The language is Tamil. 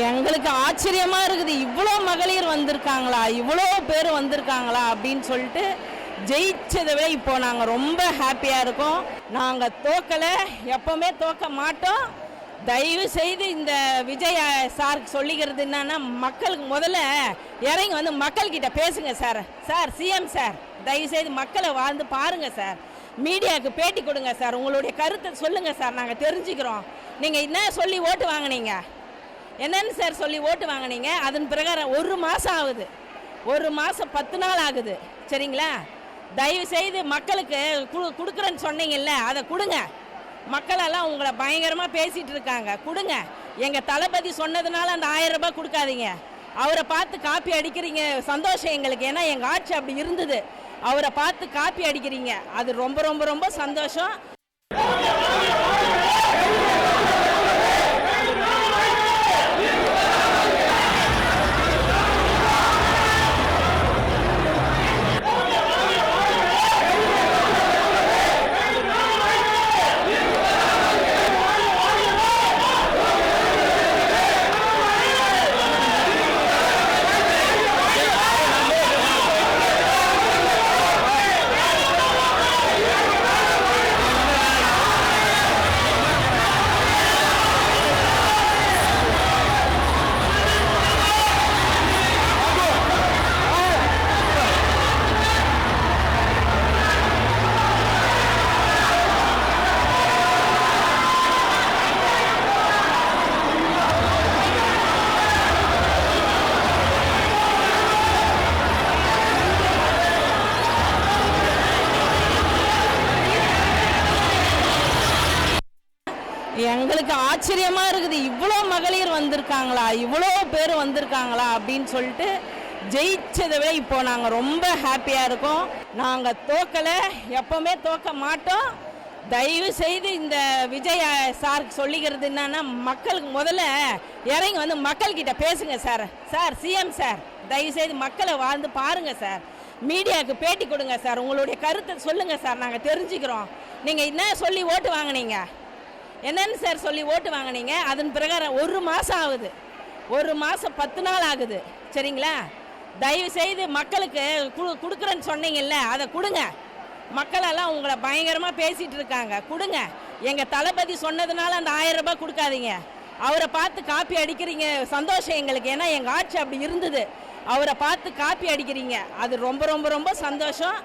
எங்களுக்கு ஆச்சரியமா இருக்குது. இவ்வளோ மகளிர் வந்திருக்காங்களா, இவ்வளோ பேர் வந்திருக்காங்களா அப்படின்னு சொல்லிட்டு ஜெயிச்சதை விட இப்போ நாங்கள் ரொம்ப ஹாப்பியாக இருக்கோம். நாங்கள் தோக்கலை, எப்போவுமே தோக்க மாட்டோம். தயவு செய்து இந்த விஜய் சாருக்கு சொல்லிக்கிறது என்னன்னா, மக்களுக்கு முதல்ல இறங்கி வந்து மக்கள்கிட்ட பேசுங்க சார். சார் சிஎம் சார், தயவு செய்து மக்களை வாழ்ந்து பாருங்க சார். மீடியாவுக்கு பேட்டி கொடுங்க சார். உங்களுடைய கருத்தை சொல்லுங்கள் சார், நாங்கள் தெரிஞ்சுக்கிறோம். நீங்கள் என்ன சொல்லி ஓட்டு வாங்கினீங்க, என்னன்னு சார் சொல்லி ஓட்டு வாங்கினீங்க? அதன் பிரகாரம் 1 மாதம் ஆகுது, 1 மாதம் 10 நாள் ஆகுது. சரிங்களா? தயவு செய்து மக்களுக்கு கொடுக்குறேன்னு சொன்னீங்கல்ல, அதை கொடுங்க. மக்களெல்லாம் உங்களை பயங்கரமாக பேசிகிட்டு இருக்காங்க, கொடுங்க. எங்கள் தளபதி சொன்னதுனால அந்த 1000 ரூபாய் கொடுக்காதீங்க. அவரை பார்த்து காப்பி அடிக்கிறீங்க, சந்தோஷம் எங்களுக்கு. ஏன்னா எங்கள் ஆட்சி அப்படி இருந்தது. அவரை பார்த்து காப்பி அடிக்கிறீங்க, அது ரொம்ப ரொம்ப ரொம்ப சந்தோஷம். எங்களுக்கு ஆச்சரியமா இருக்குது. இவ்வளோ மகளிர் வந்திருக்காங்களா, இவ்வளோ பேர் வந்திருக்காங்களா அப்படின்னு சொல்லிட்டு ஜெயிச்சதை விட இப்போ நாங்கள் ரொம்ப ஹாப்பியாக இருக்கோம். நாங்கள் தோக்கலை, எப்போவுமே தோக்க மாட்டோம். தயவு செய்து இந்த விஜய் சாருக்கு சொல்லிக்கிறது என்னன்னா, மக்களுக்கு முதல்ல இறங்கி வந்து மக்கள்கிட்ட பேசுங்க சார். சார் சிஎம் சார், தயவு செய்து மக்களை வாழ்ந்து பாருங்க சார். மீடியாவுக்கு பேட்டி கொடுங்க சார். உங்களுடைய கருத்தை சொல்லுங்கள் சார், நாங்கள் தெரிஞ்சுக்கிறோம். நீங்கள் என்ன சொல்லி ஓட்டு வாங்கினீங்க, என்னன்னு சார் சொல்லி ஓட்டு வாங்கினீங்க? அதன் பிரகாரம் 1 மாதம் ஆகுது, 1 மாதம் 10 நாள் ஆகுது. சரிங்களா? தயவு செய்து மக்களுக்கு கொடுக்குறேன்னு சொன்னீங்கல்ல, அதை கொடுங்க. மக்களெல்லாம் உங்களை பயங்கரமாக பேசிகிட்டு இருக்காங்க, கொடுங்க. எங்கள் தளபதி சொன்னதுனால அந்த 1000 ரூபாய் கொடுக்காதீங்க. அவரை பார்த்து காப்பி அடிக்கிறீங்க, சந்தோஷம் எங்களுக்கு. ஏன்னா எங்கள் ஆட்சி அப்படி இருந்தது. அவரை பார்த்து காப்பி அடிக்கிறீங்க, அது ரொம்ப ரொம்ப ரொம்ப சந்தோஷம்.